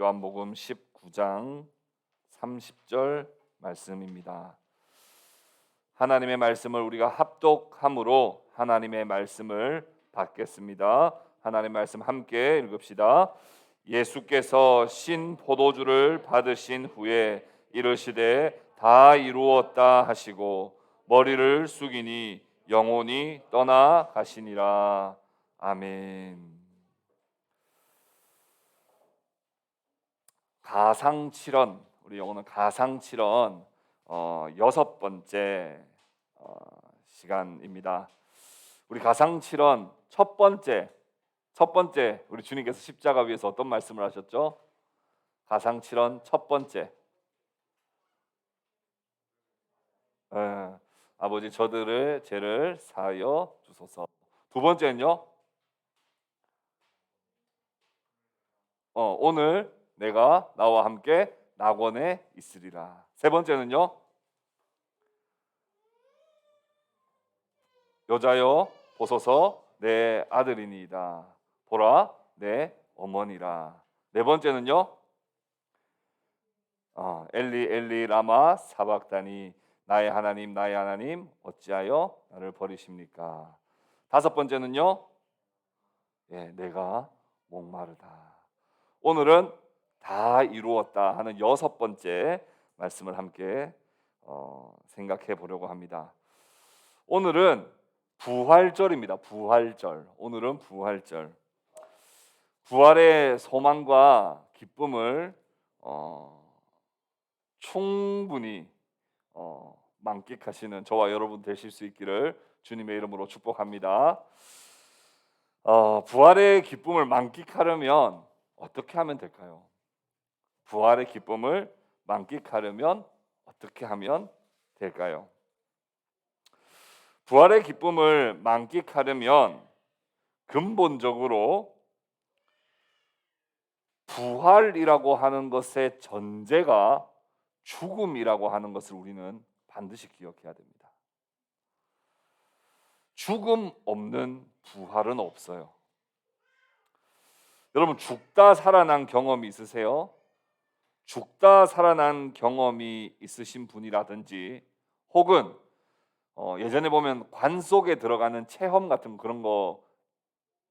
요한복음 19장 30절 말씀입니다. 하나님의 말씀을 우리가 합독함으로 하나님의 말씀을 받겠습니다. 하나님의 말씀 함께 읽읍시다. 예수께서 신 포도주를 받으신 후에 이르시되 다 이루었다 하시고 머리를 숙이니 영혼이 떠나 가시니라. 아멘. 가상칠언, 우리 영어는 가상칠언 여섯 번째 시간입니다. 우리 가상칠언 첫 번째 우리 주님께서 십자가 위에서 어떤 말씀을 하셨죠? 가상칠언 첫 번째, 아버지 저들의 죄를 사하여 주소서. 두 번째는요, 오늘 내가 나와 함께 낙원에 있으리라. 세 번째는요, 여자여 보소서 내 아들이니이다. 보라 내 어머니라. 네 번째는요, 엘리 엘리 라마 사박다니 나의 하나님 어찌하여 나를 버리십니까? 다섯 번째는요, 내가 목마르다. 오늘은 다 이루었다 하는 여섯 번째 말씀을 함께 생각해 보려고 합니다. 오늘은 부활절입니다. 부활절. 오늘은 부활절. 부활의 소망과 기쁨을 충분히 만끽하시는 저와 여러분 되실 수 있기를 주님의 이름으로 축복합니다. 부활의 기쁨을 만끽하려면 어떻게 하면 될까요? 부활의 기쁨을 만끽하려면 어떻게 하면 될까요? 부활의 기쁨을 만끽하려면 근본적으로 부활이라고 하는 것의 전제가 죽음이라고 하는 것을 우리는 반드시 기억해야 됩니다. 죽음 없는 부활은 없어요. 여러분, 죽다 살아난 경험이 있으세요? 죽다 살아난 경험이 있으신 분이라든지 혹은 예전에 보면 관 속에 들어가는 체험 같은 그런 거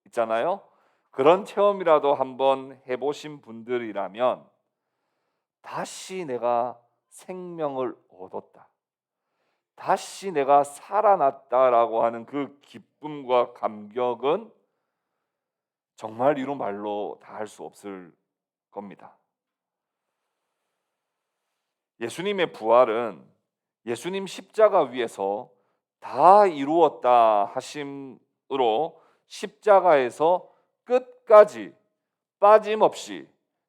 있잖아요. 그런 체험이라도 한번 해보신 분들이라면 다시 내가 생명을 얻었다, 다시 내가 살아났다라고 하는 그 기쁨과 감격은 정말 이루 말로 다 할 수 없을 겁니다. 예수님의 부활은 예수님 십자가 위에서 다 이루었다 하심으로 십자가에서 끝까지 빠짐없이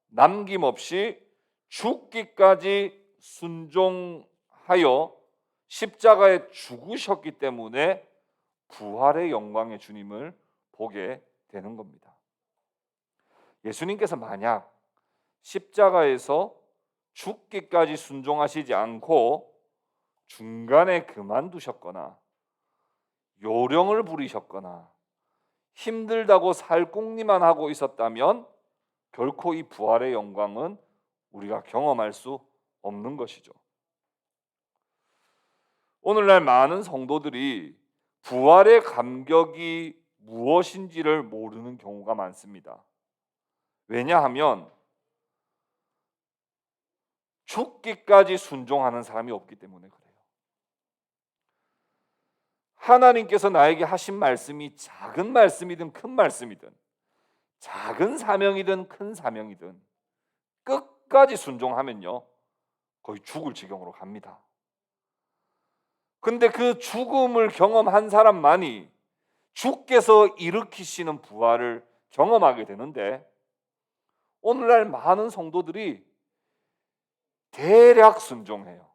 남김없이 죽기까지 순종하여 십자가에 죽으셨기 때문에 부활의 영광의 주님을 보게 되는 겁니다. 예수님께서 만약 십자가에서 죽기까지 순종하시지 않고 중간에 그만두셨거나 요령을 부리셨거나 힘들다고 살궁리만 하고 있었다면 결코 이 부활의 영광은 우리가 경험할 수 없는 것이죠. 오늘날 많은 성도들이 부활의 감격이 무엇인지를 모르는 경우가 많습니다. 왜냐하면 죽기까지 순종하는 사람이 없기 때문에 그래요. 하나님께서 나에게 하신 말씀이 작은 말씀이든 큰 말씀이든, 작은 사명이든 큰 사명이든 끝까지 순종하면요 거의 죽을 지경으로 갑니다. 근데 그 죽음을 경험한 사람만이 주께서 일으키시는 부활을 경험하게 되는데, 오늘날 많은 성도들이 대략 순종해요.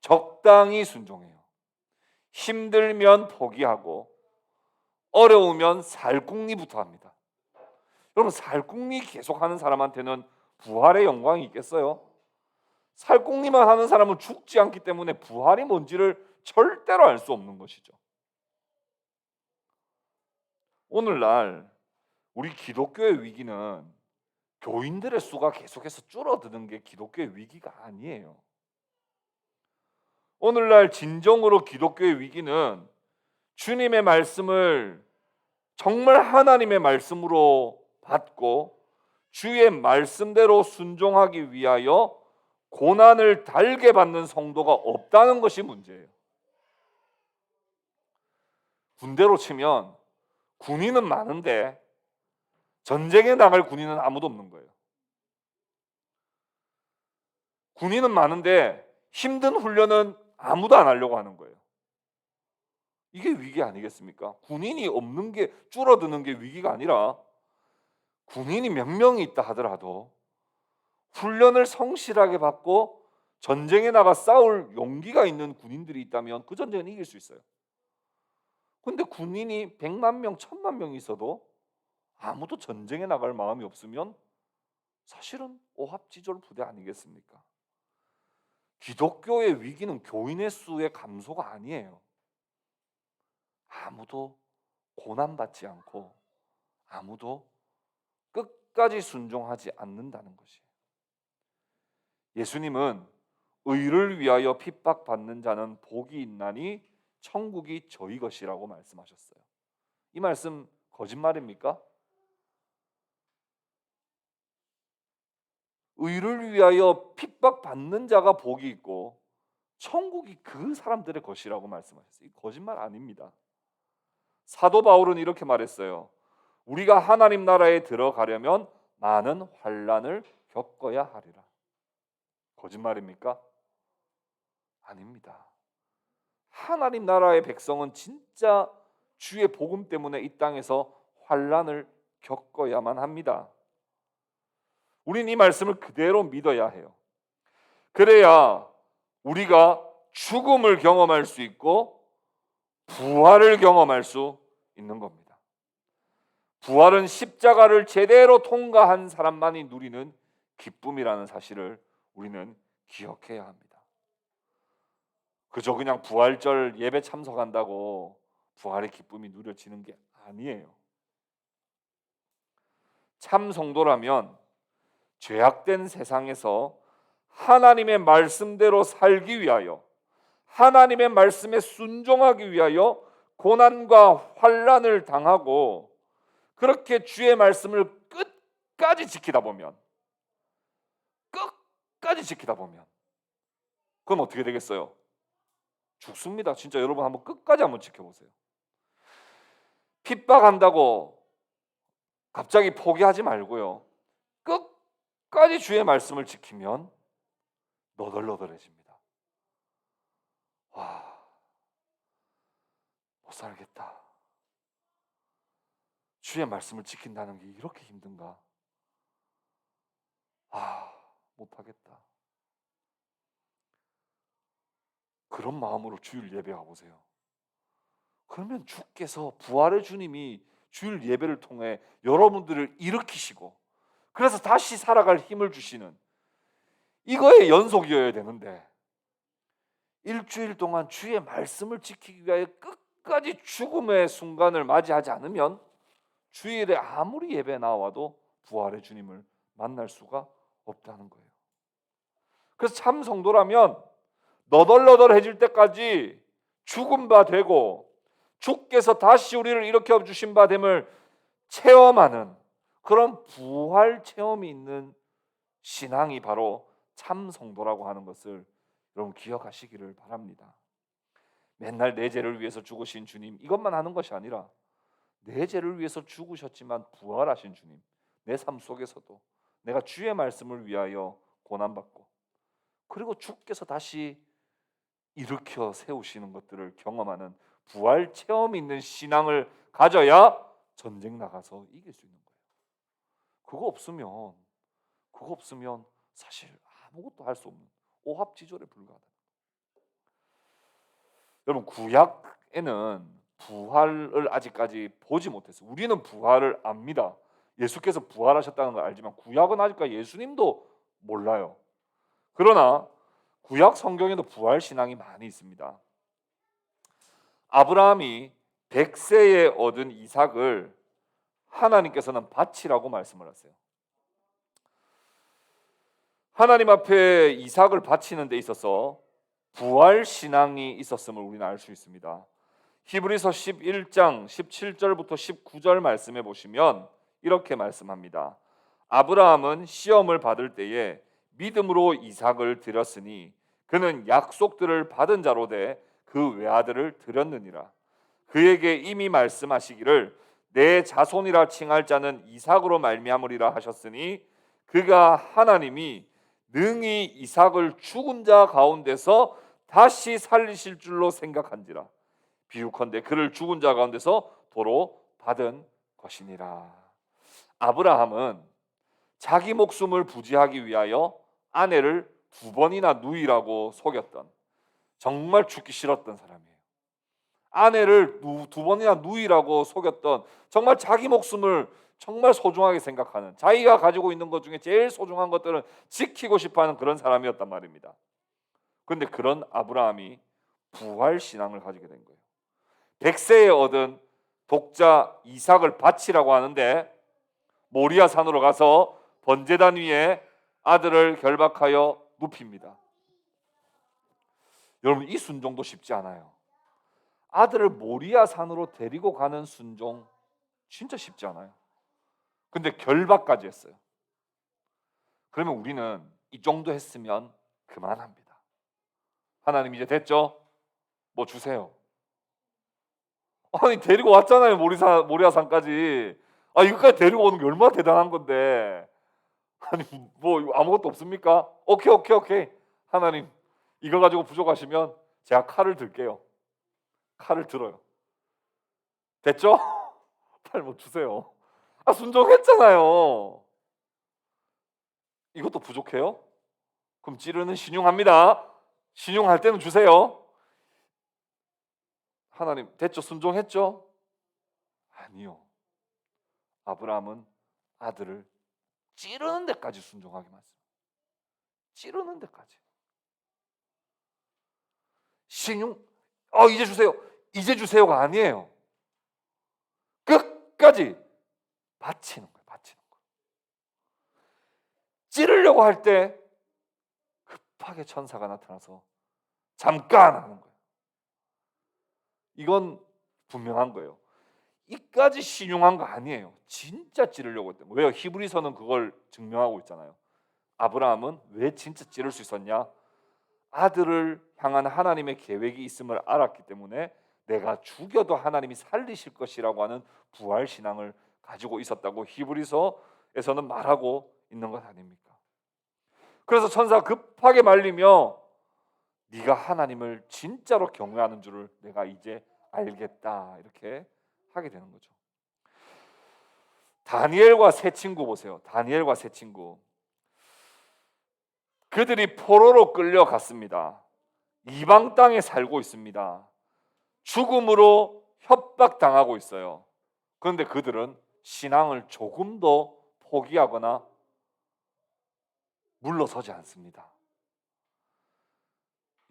적당히 순종해요. 힘들면 포기하고 어려우면 살궁리부터 합니다. 여러분, 살궁리 계속하는 사람한테는 부활의 영광이 있겠어요? 살궁리만 하는 사람은 죽지 않기 때문에 부활이 뭔지를 절대로 알 수 없는 것이죠. 오늘날 우리 기독교의 위기는 교인들의 수가 계속해서 줄어드는 게 기독교의 위기가 아니에요. 오늘날 진정으로 기독교의 위기는 주님의 말씀을 정말 하나님의 말씀으로 받고 주의 말씀대로 순종하기 위하여 고난을 달게 받는 성도가 없다는 것이 문제예요. 군대로 치면 군인은 많은데 전쟁에 나갈 군인은 아무도 없는 거예요. 군인은 많은데 힘든 훈련은 아무도 안 하려고 하는 거예요. 이게 위기 아니겠습니까? 군인이 없는 게, 줄어드는 게 위기가 아니라 군인이 몇 명이 있다 하더라도 훈련을 성실하게 받고 전쟁에 나가 싸울 용기가 있는 군인들이 있다면 그 전쟁은 이길 수 있어요. 근데 군인이 100만 명, 1000만 명 있어도 아무도 전쟁에 나갈 마음이 없으면 사실은 오합지졸 부대 아니겠습니까? 기독교의 위기는 교인의 수의 감소가 아니에요. 아무도 고난받지 않고 아무도 끝까지 순종하지 않는다는 것이에요. 예수님은 의를 위하여 핍박받는 자는 복이 있나니 천국이 저희 것이라고 말씀하셨어요. 이 말씀 거짓말입니까? 의를 위하여 핍박받는 자가 복이 있고 천국이 그 사람들의 것이라고 말씀하셨어요. 이 거짓말 아닙니다. 사도 바울은 이렇게 말했어요. 우리가 하나님 나라에 들어가려면 많은 환난을 겪어야 하리라. 거짓말입니까? 아닙니다. 하나님 나라의 백성은 진짜 주의 복음 때문에 이 땅에서 환난을 겪어야만 합니다. 우린 이 말씀을 그대로 믿어야 해요. 그래야 우리가 죽음을 경험할 수 있고 부활을 경험할 수 있는 겁니다. 부활은 십자가를 제대로 통과한 사람만이 누리는 기쁨이라는 사실을 우리는 기억해야 합니다. 그저 그냥 부활절 예배 참석한다고 부활의 기쁨이 누려지는 게 아니에요. 참 성도라면 죄악된 세상에서 하나님의 말씀대로 살기 위하여, 하나님의 말씀에 순종하기 위하여 고난과 환난을 당하고 그렇게 주의 말씀을 끝까지 지키다 보면 그럼 어떻게 되겠어요? 죽습니다. 진짜 여러분 한번 끝까지 한번 지켜보세요. 핍박한다고 갑자기 포기하지 말고요. 끝까지 주의 말씀을 지키면 너덜너덜해집니다. 와, 못 살겠다. 주의 말씀을 지킨다는 게 이렇게 힘든가? 못하겠다. 그런 마음으로 주일 예배 와보세요. 그러면 주께서, 부활의 주님이 주일 예배를 통해 여러분들을 일으키시고 그래서 다시 살아갈 힘을 주시는 이거의 연속이어야 되는데, 일주일 동안 주의 말씀을 지키기 위하여 끝까지 죽음의 순간을 맞이하지 않으면 주일에 아무리 예배 나와도 부활의 주님을 만날 수가 없다는 거예요. 그래서 참 성도라면 너덜너덜해질 때까지 죽은 바 되고 주께서 다시 우리를 일으켜 주신 바 됨을 체험하는 그런 부활 체험이 있는 신앙이 바로 참 성도라고 하는 것을 여러분 기억하시기를 바랍니다. 맨날 내 죄를 위해서 죽으신 주님, 이것만 하는 것이 아니라 내 죄를 위해서 죽으셨지만 부활하신 주님, 내 삶 속에서도 내가 주의 말씀을 위하여 고난받고 그리고 주께서 다시 일으켜 세우시는 것들을 경험하는 부활 체험이 있는 신앙을 가져야 전쟁 나가서 이길 수 있는 거예요. 그거 없으면 사실 아무것도 할 수 없는 오합지졸에 불과하다. 여러분, 구약에는 부활을 아직까지 보지 못했어요. 우리는 부활을 압니다. 예수께서 부활하셨다는 걸 알지만 구약은 아직까지 예수님도 몰라요. 그러나 구약 성경에도 부활 신앙이 많이 있습니다. 아브라함이 100세에 얻은 이삭을 하나님께서는 바치라고 말씀을 하세요. 하나님 앞에 이삭을 바치는 데 있어서 부활 신앙이 있었음을 우리는 알 수 있습니다. 히브리서 11장 17절부터 19절 말씀해 보시면 이렇게 말씀합니다. 아브라함은 시험을 받을 때에 믿음으로 이삭을 드렸으니 그는 약속들을 받은 자로 돼 그 외아들을 드렸느니라. 그에게 이미 말씀하시기를 내 자손이라 칭할 자는 이삭으로 말미암으리라 하셨으니 그가 하나님이 능히 이삭을 죽은 자 가운데서 다시 살리실 줄로 생각한지라. 비유컨대 그를 죽은 자 가운데서 도로 받은 것이니라. 아브라함은 자기 목숨을 부지하기 위하여 아내를 2번이나 누이라고 속였던, 정말 죽기 싫었던 사람이에요. 아내를 2번이나 누이라고 속였던, 정말 자기 목숨을 정말 소중하게 생각하는, 자기가 가지고 있는 것 중에 제일 소중한 것들을 지키고 싶어하는 그런 사람이었단 말입니다. 그런데 그런 아브라함이 부활 신앙을 가지게 된 거예요. 100세에 얻은 독자 이삭을 바치라고 하는데 모리아 산으로 가서 번제단 위에 아들을 결박하여 눕힙니다. 여러분, 이 순종도 쉽지 않아요. 아들을 모리아 산으로 데리고 가는 순종 진짜 쉽지 않아요. 근데 결박까지 했어요. 그러면 우리는 이 정도 했으면 그만합니다. 하나님 이제 됐죠? 뭐 주세요. 아니 데리고 왔잖아요. 모리아 산까지. 이거까지 데리고 오는 게 얼마나 대단한 건데. 아니 뭐 아무것도 없습니까? 오케이. 하나님 이거 가지고 부족하시면 제가 칼을 들게요. 칼을 들어요. 됐죠? 빨리 뭐 주세요. 순종했잖아요. 이것도 부족해요? 그럼 찌르는 신용합니다. 신용할 때는 주세요. 하나님 됐죠? 순종했죠? 아니요. 아브라함은 아들을 찌르는 데까지 순종하게 말씀. 찌르는 데까지. 신용. 이제 주세요. 이제 주세요가 아니에요. 끝까지 바치는 거예요. 바치는 거. 찌르려고 할 때 급하게 천사가 나타나서 잠깐 하는 거예요. 이건 분명한 거예요. 이까지 신용한 거 아니에요. 진짜 찌르려고 했던 거예요. 왜요? 히브리서는 그걸 증명하고 있잖아요. 아브라함은 왜 진짜 찌를 수 있었냐? 아들을 향한 하나님의 계획이 있음을 알았기 때문에 내가 죽여도 하나님이 살리실 것이라고 하는 부활 신앙을 가지고 있었다고 히브리서에서는 말하고 있는 것 아닙니까? 그래서 천사가 급하게 말리며 네가 하나님을 진짜로 경외하는 줄을 내가 이제 알겠다 이렇게 하게 되는 거죠. 다니엘과 세 친구 보세요. 다니엘과 세 친구. 그들이 포로로 끌려갔습니다. 이방 땅에 살고 있습니다. 죽음으로 협박당하고 있어요. 그런데 그들은 신앙을 조금도 포기하거나 물러서지 않습니다.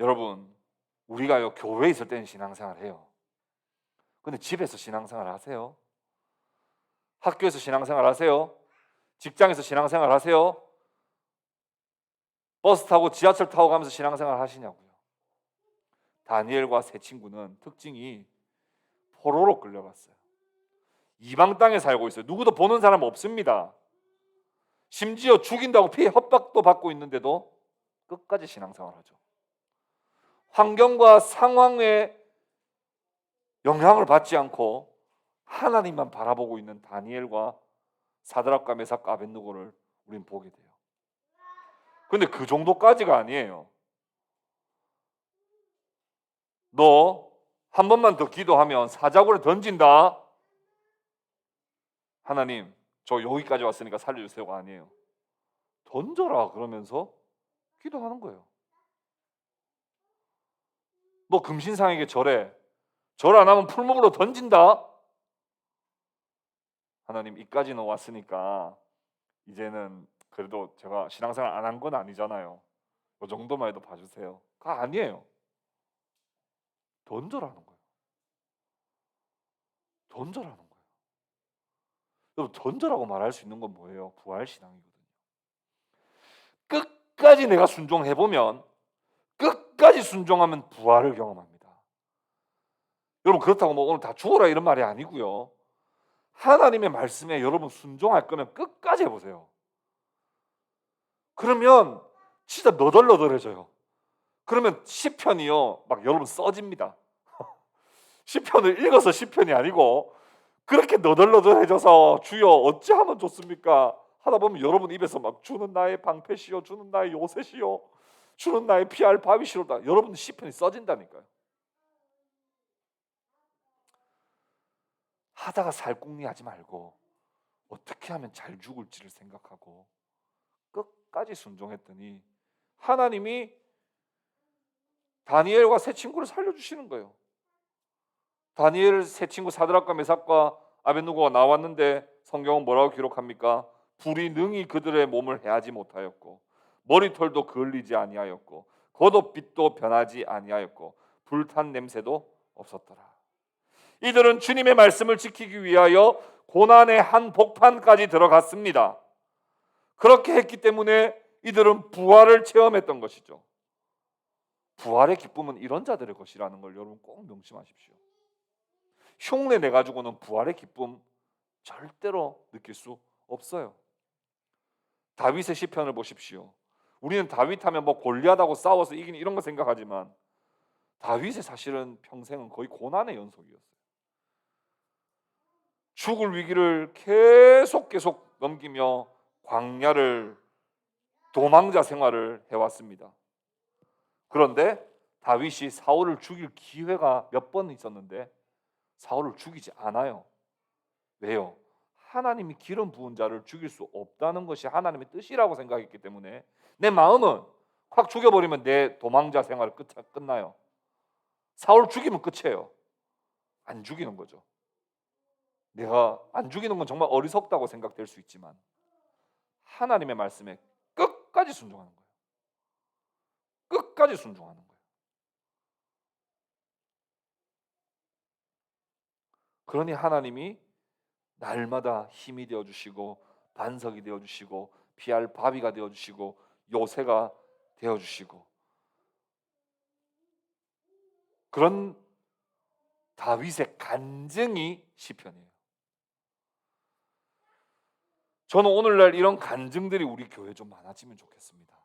여러분, 우리가 교회에 있을 때는 신앙생활 해요. 근데 집에서 신앙생활 하세요? 학교에서 신앙생활 하세요? 직장에서 신앙생활 하세요? 버스 타고 지하철 타고 가면서 신앙생활 하시냐고요. 다니엘과 세 친구는 특징이 포로로 끌려갔어요. 이방 땅에 살고 있어요. 누구도 보는 사람 없습니다. 심지어 죽인다고 피해 협박도 받고 있는데도 끝까지 신앙생활 하죠. 환경과 상황에 영향을 받지 않고 하나님만 바라보고 있는 다니엘과 사드락과 메삭과 아벳느고를 우리는 보게 돼요. 근데 그 정도까지가 아니에요. 너 한 번만 더 기도하면 사자굴에 던진다. 하나님 저 여기까지 왔으니까 살려주세요가 아니에요. 던져라 그러면서 기도하는 거예요. 너 금신상에게 절해. 절 안 하면 풀무불로 던진다. 하나님 이까지는 왔으니까 이제는 그래도 제가 신앙생활 안 한 건 아니잖아요. 그 정도만 해도 봐주세요. 그거 아니에요. 던져라는 거예요. 던져라는 거예요. 여러분 던져라고 말할 수 있는 건 뭐예요? 부활신앙이거든요. 끝까지 내가 순종해 보면, 끝까지 순종하면 부활을 경험합니다. 여러분, 그렇다고 뭐 오늘 다 죽어라 이런 말이 아니고요. 하나님의 말씀에 여러분 순종할 거면 끝까지 해보세요. 그러면 진짜 너덜너덜해져요. 그러면 시편이요 막 여러분 써집니다. 시편을 읽어서 시편이 아니고 그렇게 너덜너덜해져서 주여 어찌하면 좋습니까 하다 보면 여러분 입에서 막 주는 나의 방패시요, 주는 나의 요새시요, 주는 나의 피할 바위시로다, 여러분 시편이 써진다니까요. 하다가 살궁리하지 말고 어떻게 하면 잘 죽을지를 생각하고 끝까지 순종했더니 하나님이 다니엘과 세 친구를 살려주시는 거예요. 다니엘 세 친구 사드락과 메삭과 아벳느고가 나왔는데 성경은 뭐라고 기록합니까? 불이 능히 그들의 몸을 해하지 못하였고 머리털도 그을리지 아니하였고 겉옷빛도 변하지 아니하였고 불탄 냄새도 없었더라. 이들은 주님의 말씀을 지키기 위하여 고난의 한 복판까지 들어갔습니다. 그렇게 했기 때문에 이들은 부활을 체험했던 것이죠. 부활의 기쁨은 이런 자들의 것이라는 걸 여러분 꼭 명심하십시오. 흉내 내가지고는 부활의 기쁨 절대로 느낄 수 없어요. 다윗의 시편을 보십시오. 우리는 다윗하면 뭐 골리앗하고 싸워서 이기는 이런 거 생각하지만 다윗의 사실은 평생은 거의 고난의 연속이었어요. 죽을 위기를 계속 넘기며 광야를 도망자 생활을 해왔습니다. 그런데 다윗이 사울을 죽일 기회가 몇 번 있었는데 사울을 죽이지 않아요. 왜요? 하나님이 기름 부은 자를 죽일 수 없다는 것이 하나님의 뜻이라고 생각했기 때문에 내 마음은 확 죽여버리면 내 도망자 생활 끝나요. 사울 죽이면 끝이에요. 안 죽이는 거죠. 내가 안 죽이는 건 정말 어리석다고 생각될 수 있지만 하나님의 말씀에 끝까지 순종하는 거예요. 끝까지 순종하는 거예요. 그러니 하나님이 날마다 힘이 되어주시고 반석이 되어주시고 피할 바위가 되어주시고 요새가 되어주시고 그런 다윗의 간증이 시편이에요. 저는 오늘날 이런 간증들이 우리 교회에 좀 많아지면 좋겠습니다.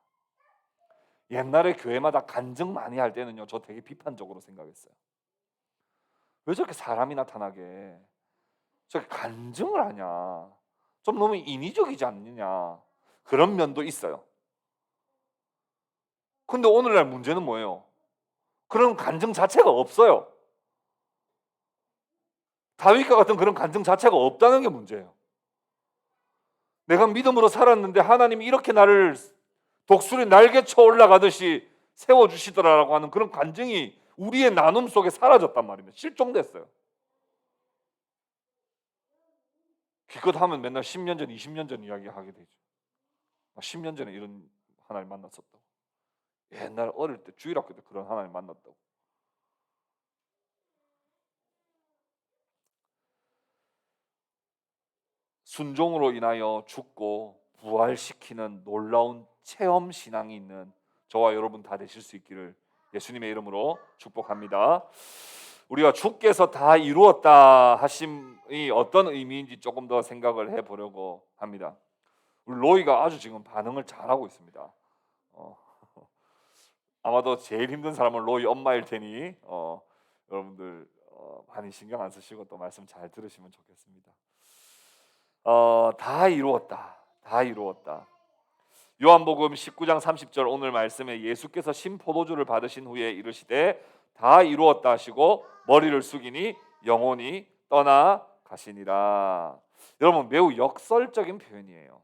옛날에 교회마다 간증 많이 할 때는요 저 되게 비판적으로 생각했어요. 왜 저렇게 사람이 나타나게 저렇게 간증을 하냐, 좀 너무 인위적이지 않느냐, 그런 면도 있어요. 근데 오늘날 문제는 뭐예요? 그런 간증 자체가 없어요. 다윗과 같은 그런 간증 자체가 없다는 게 문제예요. 내가 믿음으로 살았는데 하나님이 이렇게 나를 독수리 날개쳐 올라가듯이 세워주시더라라고 하는 그런 간증이 우리의 나눔 속에 사라졌단 말입니다. 실종됐어요. 기껏 하면 맨날 10년 전, 20년 전 이야기 하게 되죠. 10년 전에 이런 하나님 만났었다고. 옛날 어릴 때 주일학교 때 그런 하나님 만났다고. 순종으로 인하여 죽고 부활시키는 놀라운 체험 신앙이 있는 저와 여러분 다 되실 수 있기를 예수님의 이름으로 축복합니다. 우리가 주께서 다 이루었다 하심이 어떤 의미인지 조금 더 생각을 해보려고 합니다. 우리 로이가 아주 지금 반응을 잘하고 있습니다. 아마도 제일 힘든 사람은 로이 엄마일 테니 여러분들 많이 신경 안 쓰시고 또 말씀 잘 들으시면 좋겠습니다. 다 이루었다. 다 이루었다. 요한복음 19장 30절 오늘 말씀에 예수께서 신포도주를 받으신 후에 이르시되 다 이루었다 하시고 머리를 숙이니 영혼이 떠나 가시니라. 여러분 매우 역설적인 표현이에요.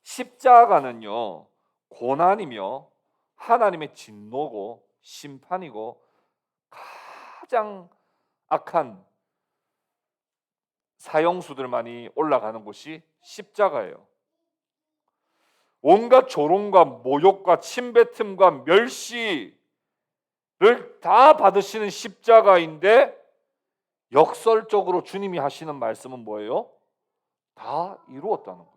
십자가는요 고난이며 하나님의 진노고 심판이고 가장 악한 사형수들만이 올라가는 곳이 십자가예요. 온갖 조롱과 모욕과 침뱉음과 멸시를 다 받으시는 십자가인데 역설적으로 주님이 하시는 말씀은 뭐예요? 다 이루었다는 거예요.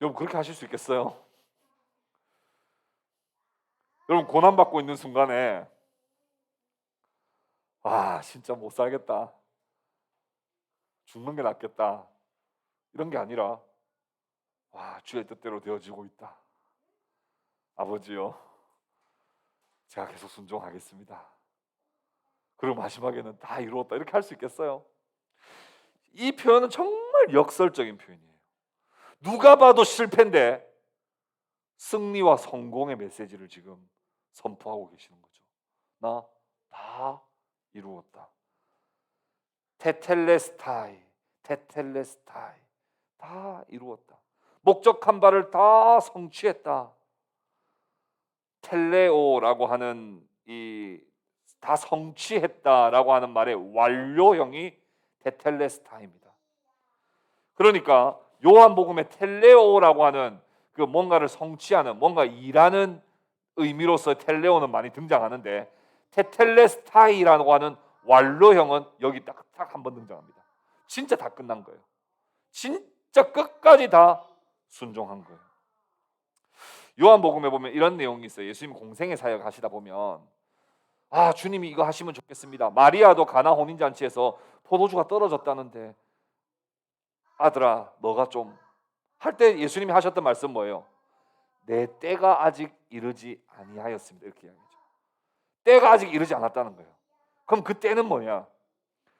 여러분 그렇게 하실 수 있겠어요? 여러분 고난받고 있는 순간에 진짜 못 살겠다, 죽는 게 낫겠다, 이런 게 아니라 주의 뜻대로 되어지고 있다. 아버지요, 제가 계속 순종하겠습니다. 그리고 마지막에는 다 이루었다, 이렇게 할 수 있겠어요? 이 표현은 정말 역설적인 표현이에요. 누가 봐도 실패인데 승리와 성공의 메시지를 지금 선포하고 계시는 거죠. 나 다 이루었다. 테텔레스타이, 테텔레스타이, 다 이루었다. 목적한 바를 다 성취했다. 텔레오라고 하는 이 다 성취했다라고 하는 말의 완료형이 테텔레스타입니다. 그러니까 요한복음의 텔레오라고 하는 그 뭔가를 성취하는, 뭔가 일하는 의미로서 텔레오는 많이 등장하는데, 테텔레스타이라고 하는 완료형은 여기 딱 한 번 등장합니다. 진짜 다 끝난 거예요. 진짜 끝까지 다 순종한 거예요. 요한복음에 보면 이런 내용이 있어요. 예수님 공생의 사역 하시다 보면 주님이 이거 하시면 좋겠습니다. 마리아도 가나 혼인잔치에서 포도주가 떨어졌다는데 아들아 너가 좀 할 때 예수님이 하셨던 말씀 뭐예요? 내 때가 아직 이르지 아니하였습니다. 이렇게 이야기하죠. 때가 아직 이르지 않았다는 거예요. 그럼 그 때는 뭐냐?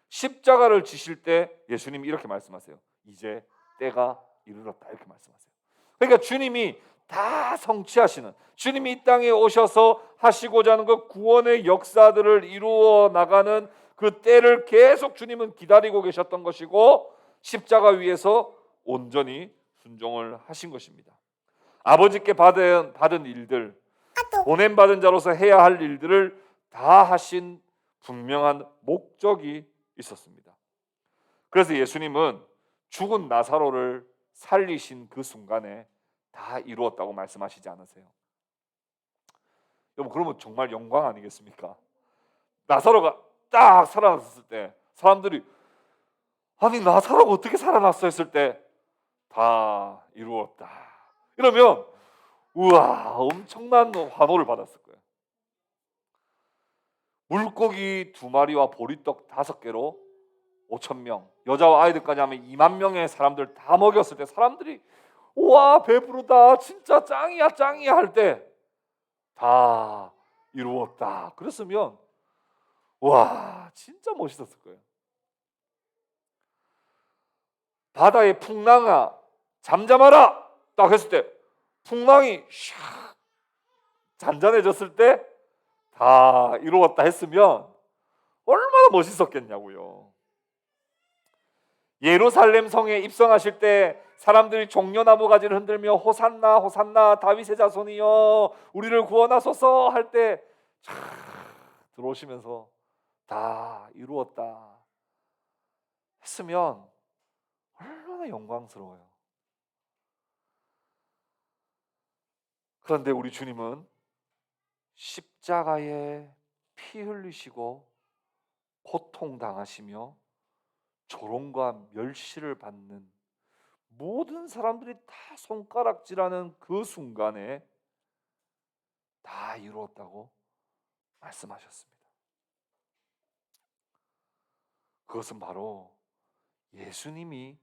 십자가를 지실 때 예수님이 이렇게 말씀하세요. 이제 때가 이르렀다, 이렇게 말씀하세요. 그러니까 주님이 다 성취하시는, 주님이 이 땅에 오셔서 하시고자 하는 그 구원의 역사들을 이루어 나가는 그 때를 계속 주님은 기다리고 계셨던 것이고, 십자가 위에서 온전히 순종을 하신 것입니다. 아버지께 받은 일들, 보냄받은 자로서 해야 할 일들을 다 하신 분명한 목적이 있었습니다. 그래서 예수님은 죽은 나사로를 살리신 그 순간에 다 이루었다고 말씀하시지 않으세요? 여러분 그러면 정말 영광 아니겠습니까? 나사로가 딱 살아났을 때 사람들이 아니 나사로가 어떻게 살아났어 했을 때 다 이루었다 이러면 우와 엄청난 환호를 받았을 거예요. 물고기 2마리와 보리떡 5개로 5,000명, 여자와 아이들까지 하면 2만 명의 사람들 다 먹였을 때 사람들이 우와 배부르다 진짜 짱이야 짱이야 할 때 다 이루었다 그랬으면 와 진짜 멋있었을 거예요. 바다의 풍랑아 잠잠하라 딱 했을 때 풍랑이 샥 잔잔해졌을 때 다 이루었다 했으면 얼마나 멋있었겠냐고요. 예루살렘 성에 입성하실 때 사람들이 종려나무 가지를 흔들며 호산나 호산나 다윗의 자손이여 우리를 구원하소서 할 때 들어오시면서 다 이루었다 했으면 얼마나 영광스러워요. 그런데 우리 주님은 십자가에 피 흘리시고 고통당하시며 조롱과 멸시를 받는 모든 사람들이 다 손가락질하는 그 순간에 다 이루었다고 말씀하셨습니다. 그것은 바로 예수님이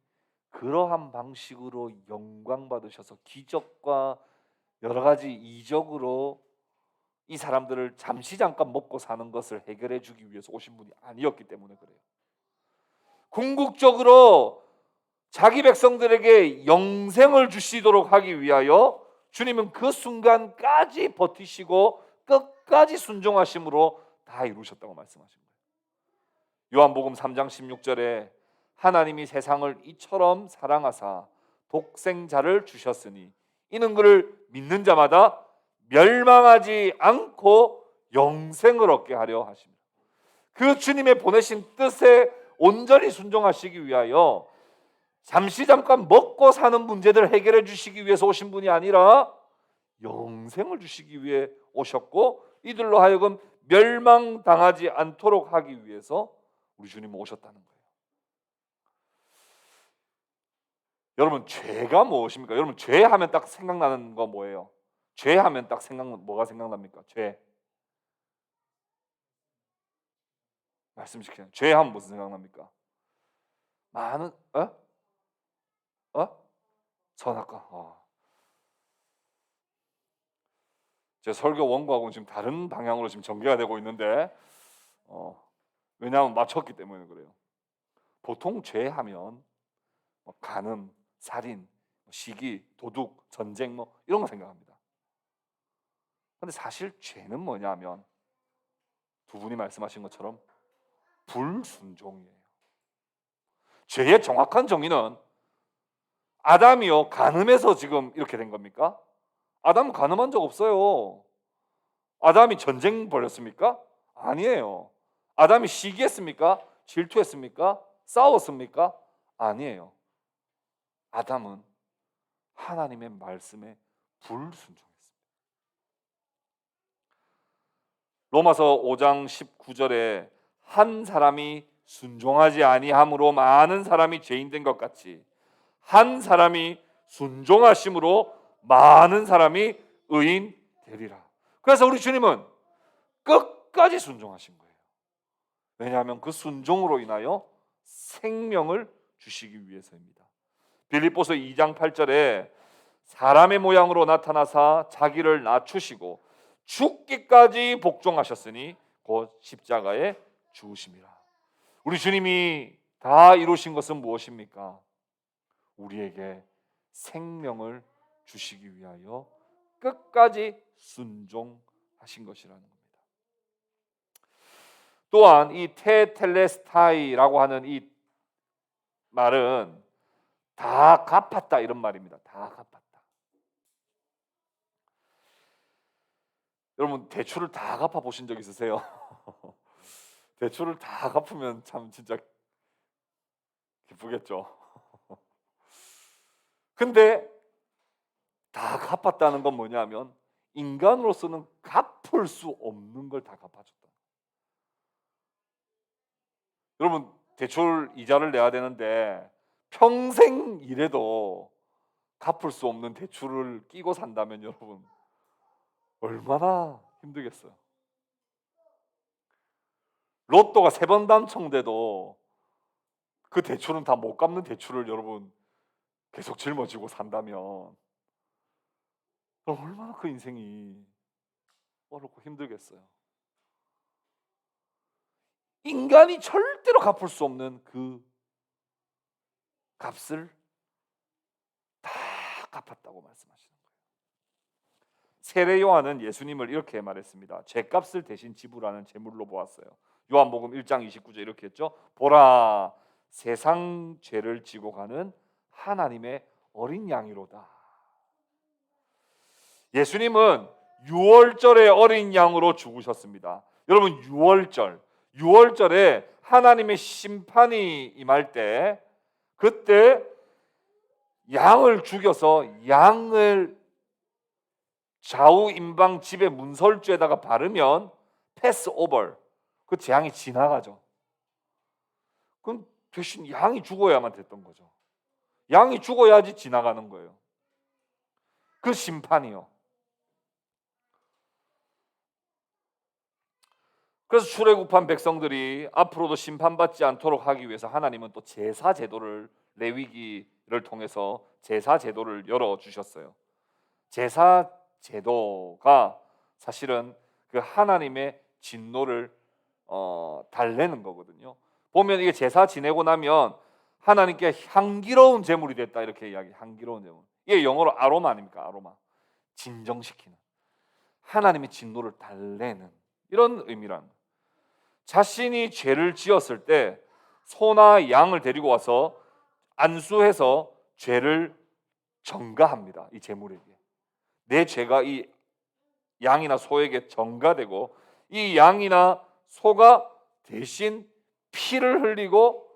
그러한 방식으로 영광 받으셔서 기적과 여러 가지 이적으로 이 사람들을 잠깐 먹고 사는 것을 해결해 주기 위해서 오신 분이 아니었기 때문에 그래요. 궁극적으로 자기 백성들에게 영생을 주시도록 하기 위하여 주님은 그 순간까지 버티시고 끝까지 순종하심으로 다 이루셨다고 말씀하신 거예요. 요한복음 3장 16절에 하나님이 세상을 이처럼 사랑하사 독생자를 주셨으니 이는 그를 믿는 자마다 멸망하지 않고 영생을 얻게 하려 하십니다. 그 주님의 보내신 뜻에 온전히 순종하시기 위하여 잠깐 먹고 사는 문제들을 해결해 주시기 위해서 오신 분이 아니라 영생을 주시기 위해 오셨고 이들로 하여금 멸망당하지 않도록 하기 위해서 우리 주님은 오셨다는 거예요. 여러분 죄가 무엇입니까? 여러분 죄하면 딱 생각나는 거 뭐예요? 죄하면 딱 뭐가 생각납니까? 죄. 말씀시키는 죄하면 무슨 생각납니까? 많은 선악과. 제 설교 원고하고는 지금 다른 방향으로 지금 전개가 되고 있는데 왜냐하면 맞췄기 때문에 그래요. 보통 죄하면 간음, 살인, 시기, 도둑, 전쟁 이런 거 생각합니다. 근데 사실 죄는 뭐냐면 두 분이 말씀하신 것처럼 불순종이에요. 죄의 정확한 정의는 아담이요 간음해서 지금 이렇게 된 겁니까? 아담은 간음한 적 없어요. 아담이 전쟁 벌였습니까? 아니에요. 아담이 시기했습니까? 질투했습니까? 싸웠습니까? 아니에요. 아담은 하나님의 말씀에 불순종했습니다. 로마서 5장 19절에 한 사람이 순종하지 아니함으로 많은 사람이 죄인 된 것 같이 한 사람이 순종하심으로 많은 사람이 의인 되리라. 그래서 우리 주님은 끝까지 순종하신 거예요. 왜냐하면 그 순종으로 인하여 생명을 주시기 위해서입니다. 빌립보서 2장 8절에 사람의 모양으로 나타나사 자기를 낮추시고 죽기까지 복종하셨으니 곧 십자가에 죽으심이라. 우리 주님이 다 이루신 것은 무엇입니까? 우리에게 생명을 주시기 위하여 끝까지 순종하신 것이라는 겁니다. 또한 이 테텔레스타이라고 하는 이 말은 다 갚았다 이런 말입니다. 다 갚았다. 여러분 대출을 다 갚아 보신 적 있으세요? 대출을 다 갚으면 참 진짜 기쁘겠죠. 근데 다 갚았다는 건 뭐냐면 인간으로서는 갚을 수 없는 걸 다 갚아줬다. 여러분 대출 이자를 내야 되는데 평생 일해도 갚을 수 없는 대출을 끼고 산다면 여러분 얼마나 힘들겠어요. 로또가 3번 당첨돼도 그 대출은 다 못 갚는 대출을 여러분 계속 짊어지고 산다면 얼마나 그 인생이 어렵고 힘들겠어요. 인간이 절대로 갚을 수 없는 그 값을 다 갚았다고 말씀하시는 거예요. 세례 요한은 예수님을 이렇게 말했습니다. 죄값을 대신 지불하는 제물로 보았어요. 요한복음 1장 29절 이렇게 했죠. 보라 세상 죄를 지고 가는 하나님의 어린 양이로다. 예수님은 유월절의 어린 양으로 죽으셨습니다. 여러분 유월절에 하나님의 심판이 임할 때 그때 양을 죽여서 양을 좌우 임방 집의 문설주에다가 바르면 패스오버 그 재앙이 지나가죠. 그럼 대신 양이 죽어야만 됐던 거죠. 양이 죽어야지 지나가는 거예요. 그 심판이요. 그래서 출애굽한 백성들이 앞으로도 심판받지 않도록 하기 위해서 하나님은 또 제사 제도를 레위기를 통해서 제사 제도를 열어 주셨어요. 제사 제도가 사실은 그 하나님의 진노를 달래는 거거든요. 보면 이게 제사 지내고 나면 하나님께 향기로운 제물이 됐다 이렇게 이야기. 향기로운 제물. 이게 영어로 아로마 아닙니까? 아로마. 진정시키는. 하나님의 진노를 달래는 이런 의미란. 자신이 죄를 지었을 때 소나 양을 데리고 와서 안수해서 죄를 전가합니다. 이 제물에게. 내 죄가 이 양이나 소에게 전가되고 이 양이나 소가 대신 피를 흘리고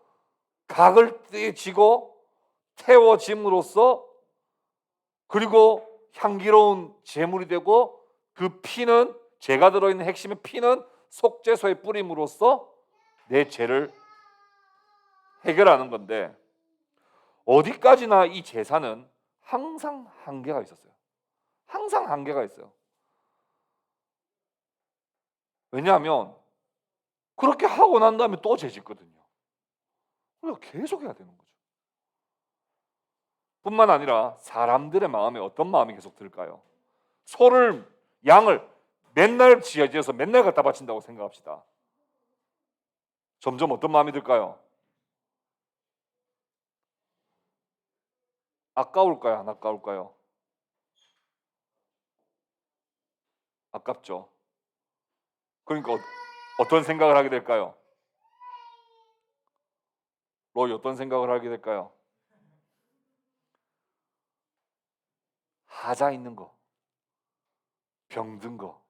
각을 떼지고 태워짐으로써 그리고 향기로운 제물이 되고 그 피는 죄가 들어있는 핵심의 피는 속죄소에 뿌림으로써 내 죄를 해결하는 건데 어디까지나 이 제사는 항상 한계가 있었어요. 항상 한계가 있어요. 왜냐하면 그렇게 하고 난 다음에 또 죄짓거든요. 그래서 계속 해야 되는 거죠. 뿐만 아니라 사람들의 마음에 어떤 마음이 계속 들까요? 소를, 양을 맨날 지어서 맨날 갖다 바친다고 생각합시다. 점점 어떤 마음이 들까요? 아까울까요? 안 아까울까요? 아깝죠. 그러니까 어떤 생각을 하게 될까요? 로이 어떤 생각을 하게 될까요? 하자 있는 거, 병든 거,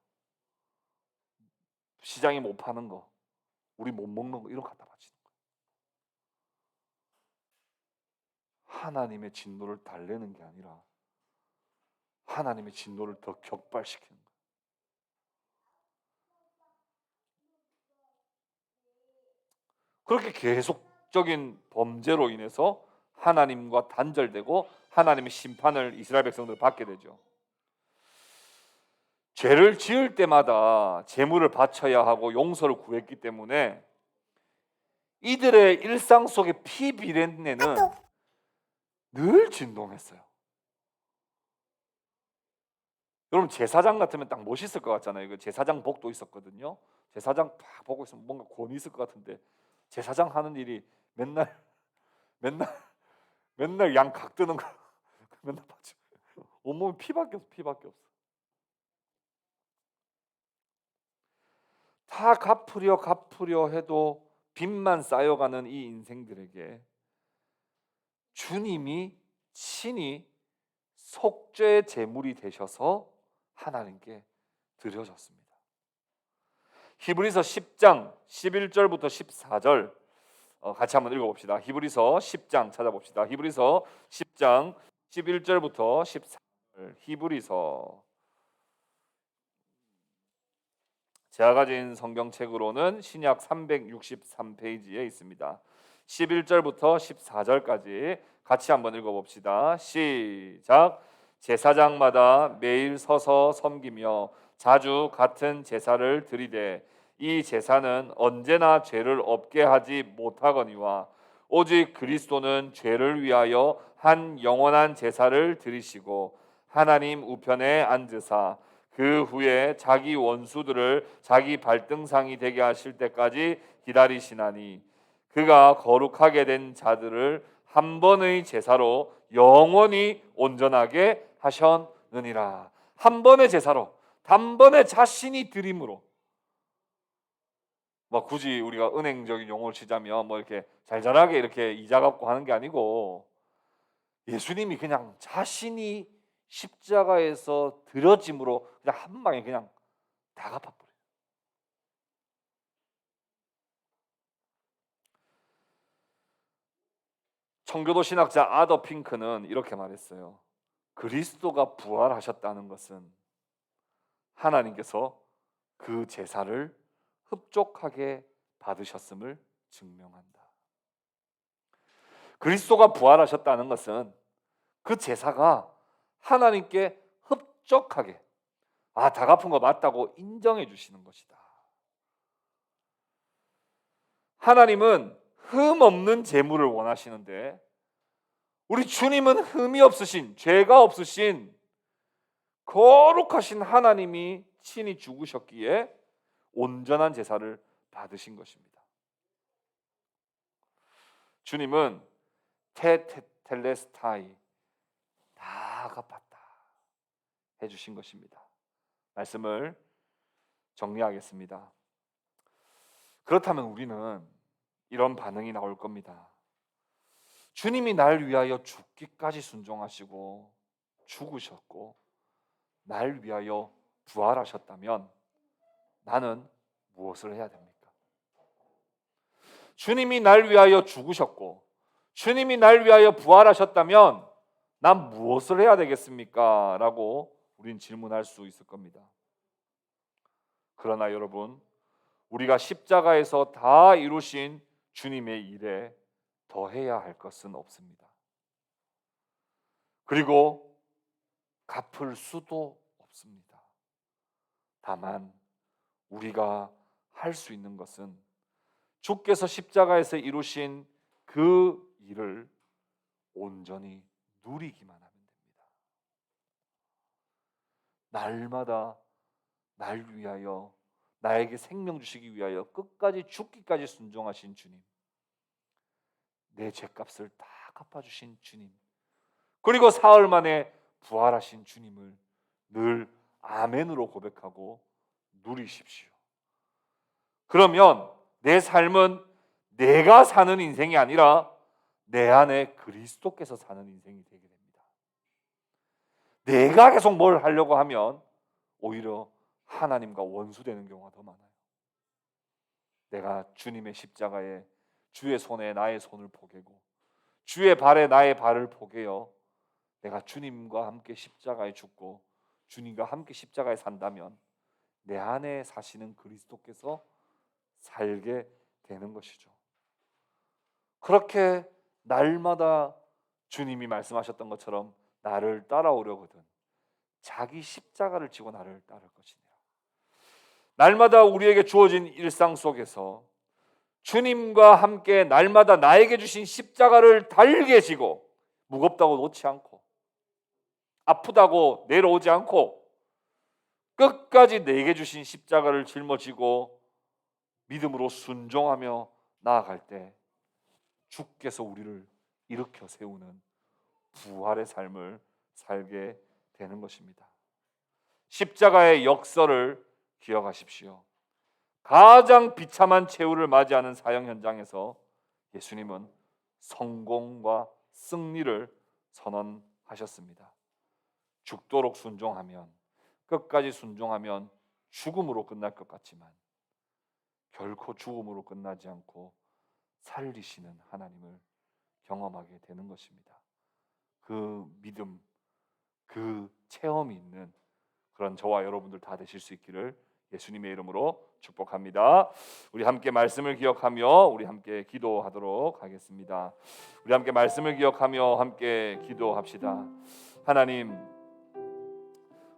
시장에 못 파는 거, 우리 못 먹는 거 이런 거 갖다 바치는 거. 하나님의 진노를 달래는 게 아니라 하나님의 진노를 더 격발시키는 거예요. 그렇게 계속적인 범죄로 인해서 하나님과 단절되고 하나님의 심판을 이스라엘 백성들은 받게 되죠. 죄를 지을 때마다 제물을 바쳐야 하고 용서를 구했기 때문에 이들의 일상 속의 피비린내는 늘 진동했어요. 여러분 제사장 같으면 딱 멋있을 것 같잖아요. 그 제사장 복도 있었거든요. 제사장 딱 보고 있으면 뭔가 권위 있을 것 같은데 제사장 하는 일이 맨날 맨날 맨날 양 각 뜨는 거 맨날 봤죠. 온몸에 피밖에 없어, 피밖에 없어. 다 갚으려 해도 빚만 쌓여가는 이 인생들에게 주님이 친히 속죄 제물이 되셔서 하나님께 드려졌습니다. 히브리서 10장 11절부터 14절 같이 한번 읽어봅시다. 히브리서 10장 찾아봅시다. 히브리서 10장 11절부터 14절. 히브리서 제가 가진 성경책으로는 신약 363페이지에 있습니다. 11절부터 14절까지 같이 한번 읽어봅시다. 시작. 제사장마다 매일 서서 섬기며 자주 같은 제사를 드리되 이 제사는 언제나 죄를 없게 하지 못하거니와 오직 그리스도는 죄를 위하여 한 영원한 제사를 드리시고 하나님 우편에 앉으사 그 후에 자기 원수들을 자기 발등상이 되게 하실 때까지 기다리시나니 그가 거룩하게 된 자들을 한 번의 제사로 영원히 온전하게 하셨느니라. 한 번의 제사로, 단번에 자신이 드림으로. 뭐 굳이 우리가 은행적인 용어를 치자면 뭐 이렇게 잘잘하게 이렇게 이자 갚고 하는 게 아니고 예수님이 그냥 자신이 십자가에서 드려짐으로 그냥 한 방에 그냥 다 갚아버려요. 청교도 신학자 아더 핑크는 이렇게 말했어요. 그리스도가 부활하셨다는 것은 하나님께서 그 제사를 흡족하게 받으셨음을 증명한다. 그리스도가 부활하셨다는 것은 그 제사가 하나님께 흡족하게 다 갚은 거 맞다고 인정해 주시는 것이다. 하나님은 흠 없는 제물을 원하시는데 우리 주님은 흠이 없으신, 죄가 없으신 거룩하신 하나님이 친히 죽으셨기에 온전한 제사를 받으신 것입니다. 주님은 테텔레스타이 다 갚았다 해주신 것입니다. 말씀을 정리하겠습니다. 그렇다면 우리는 이런 반응이 나올 겁니다. 주님이 날 위하여 죽기까지 순종하시고 죽으셨고 날 위하여 부활하셨다면 나는 무엇을 해야 됩니까? 주님이 날 위하여 죽으셨고 주님이 날 위하여 부활하셨다면 난 무엇을 해야 되겠습니까? 라고 우린 질문할 수 있을 겁니다. 그러나 여러분, 우리가 십자가에서 다 이루신 주님의 일에 더 해야 할 것은 없습니다. 그리고 갚을 수도 없습니다. 다만 우리가 할 수 있는 것은 주께서 십자가에서 이루신 그 일을 온전히 누리기만 하면 됩니다. 날마다 날 위하여, 나에게 생명 주시기 위하여 끝까지 죽기까지 순종하신 주님, 내 죄값을 다 갚아주신 주님, 그리고 사흘 만에 부활하신 주님을 늘 아멘으로 고백하고 누리십시오. 그러면 내 삶은 내가 사는 인생이 아니라 내 안에 그리스도께서 사는 인생이 되게 됩니다. 내가 계속 뭘 하려고 하면 오히려 하나님과 원수되는 경우가 더 많아요. 내가 주님의 십자가에 주의 손에 나의 손을 포개고 주의 발에 나의 발을 포개어 내가 주님과 함께 십자가에 죽고 주님과 함께 십자가에 산다면 내 안에 사시는 그리스도께서 살게 되는 것이죠. 그렇게 날마다 주님이 말씀하셨던 것처럼 나를 따라오려거든 자기 십자가를 지고 나를 따를 것이니라. 날마다 우리에게 주어진 일상 속에서 주님과 함께 날마다 나에게 주신 십자가를 달게 지고 무겁다고 놓지 않고 아프다고 내려오지 않고 끝까지 내게 주신 십자가를 짊어지고 믿음으로 순종하며 나아갈 때 주께서 우리를 일으켜 세우는 부활의 삶을 살게 되는 것입니다. 십자가의 역설을 기억하십시오. 가장 비참한 최후를 맞이하는 사형 현장에서 예수님은 성공과 승리를 선언하셨습니다. 죽도록 순종하면, 끝까지 순종하면 죽음으로 끝날 것 같지만 결코 죽음으로 끝나지 않고 살리시는 하나님을 경험하게 되는 것입니다. 그 믿음, 그 체험이 있는 그런 저와 여러분들 다 되실 수 있기를 예수님의 이름으로 축복합니다. 우리 함께 말씀을 기억하며 우리 함께 기도하도록 하겠습니다. 우리 함께 말씀을 기억하며 함께 기도합시다. 하나님,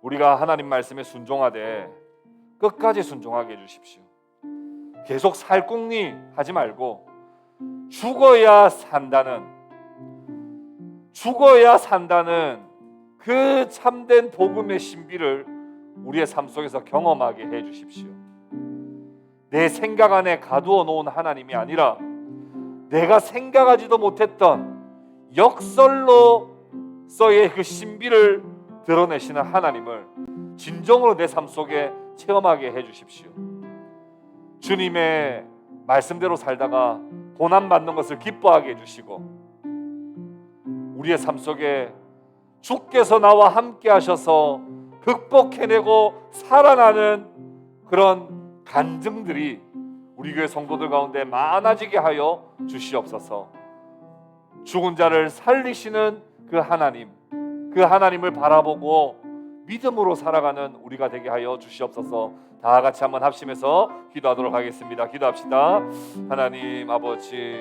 우리가 하나님 말씀에 순종하되 끝까지 순종하게 해주십시오. 계속 살궁리 하지 말고 죽어야 산다는 그 참된 복음의 신비를 우리의 삶 속에서 경험하게 해주십시오. 내 생각 안에 가두어 놓은 하나님이 아니라 내가 생각하지도 못했던 역설로서의 그 신비를 드러내시는 하나님을 진정으로 내 삶 속에 체험하게 해주십시오. 주님의 말씀대로 살다가 고난받는 것을 기뻐하게 해주시고 우리의 삶 속에 주께서 나와 함께 하셔서 극복해내고 살아나는 그런 간증들이 우리 교회 성도들 가운데 많아지게 하여 주시옵소서. 죽은 자를 살리시는 그 하나님을 바라보고 믿음으로 살아가는 우리가 되게 하여 주시옵소서. 다 같이 한번 합심해서 기도하도록 하겠습니다. 기도합시다. 하나님 아버지,